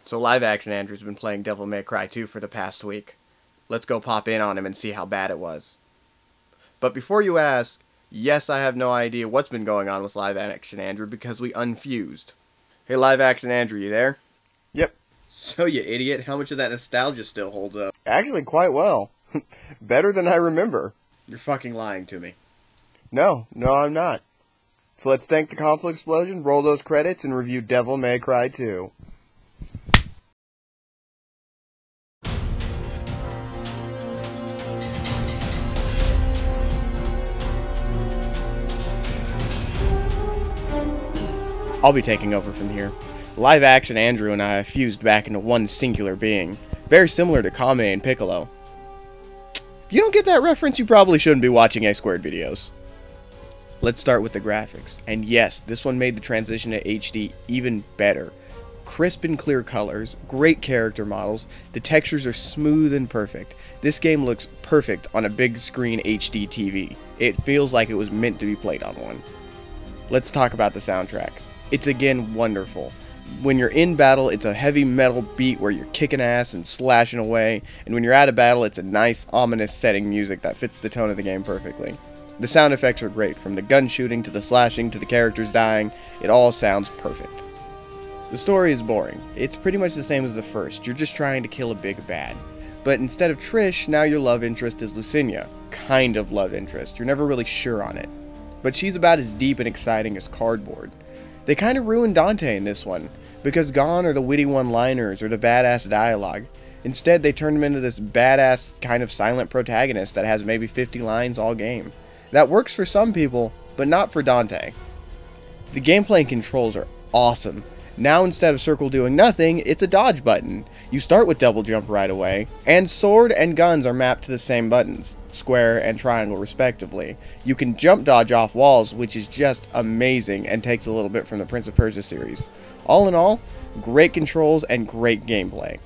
So live action Andrew's been playing Devil May Cry 2 for the past week. Let's go pop in on him and see how bad it was. But before you ask, yes, I have no idea what's been going on with live action Andrew because we unfused. Hey live action Andrew, you there? Yep. So you idiot, how much of that nostalgia still holds up? Actually, quite well. Better than I remember. You're fucking lying to me. No, I'm not. So let's thank the console explosion, roll those credits, and review Devil May Cry 2. I'll be taking over from here. Live action Andrew and I have fused back into one singular being, very similar to Kame and Piccolo. If you don't get that reference, you probably shouldn't be watching Asquared videos. Let's start with the graphics. And yes, this one made the transition to HD even better. Crisp and clear colors, great character models, the textures are smooth and perfect. This game looks perfect on a big screen HD TV. It feels like it was meant to be played on one. Let's talk about the soundtrack. It's again wonderful. When you're in battle, it's a heavy metal beat where you're kicking ass and slashing away, and when you're out of battle, it's a nice, ominous setting music that fits the tone of the game perfectly. The sound effects are great, from the gun shooting to the slashing to the characters dying, it all sounds perfect. The story is boring. It's pretty much the same as the first, you're just trying to kill a big bad. But instead of Trish, now your love interest is Lucinia. Kind of love interest, you're never really sure on it. But she's about as deep and exciting as cardboard. They kind of ruined Dante in this one, because gone are the witty one-liners or the badass dialogue. Instead, they turned him into this badass kind of silent protagonist that has maybe 50 lines all game. That works for some people, but not for Dante. The gameplay and controls are awesome. Now instead of circle doing nothing, it's a dodge button. You start with double jump right away, and sword and guns are mapped to the same buttons, square and triangle respectively. You can jump dodge off walls, which is just amazing and takes a little bit from the Prince of Persia series. All in all, great controls and great gameplay.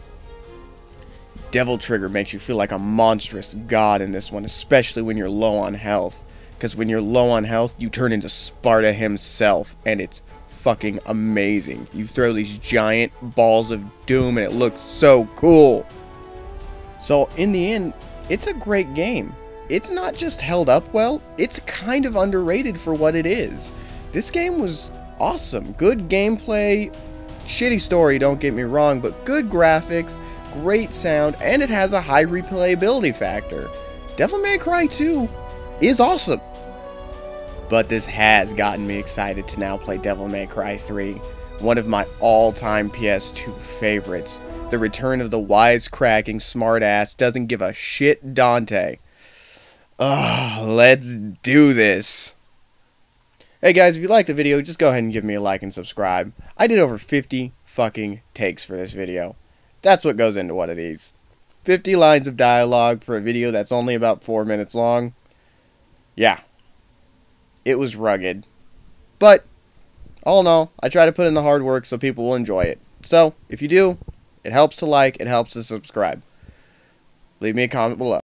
Devil Trigger makes you feel like a monstrous god in this one, especially when you're low on health. Because when you're low on health, you turn into Sparta himself, and it's fucking amazing. You throw these giant balls of doom, and it looks so cool. So in the end, it's a great game. It's not just held up well, it's kind of underrated for what it is. This game was awesome. Good gameplay, shitty story, don't get me wrong, but good graphics, great sound, and it has a high replayability factor. Devil May Cry 2 is awesome. But this has gotten me excited to now play Devil May Cry 3, one of my all-time PS2 favorites. The return of the wisecracking smartass doesn't give a shit Dante. Let's do this. Hey guys, if you liked the video, just go ahead and give me a like and subscribe. I did over 50 fucking takes for this video. That's what goes into one of these. 50 lines of dialogue for a video that's only about 4 minutes long. Yeah. It was rugged. But, all in all, I try to put in the hard work so people will enjoy it. So, if you do, it helps to like, it helps to subscribe. Leave me a comment below.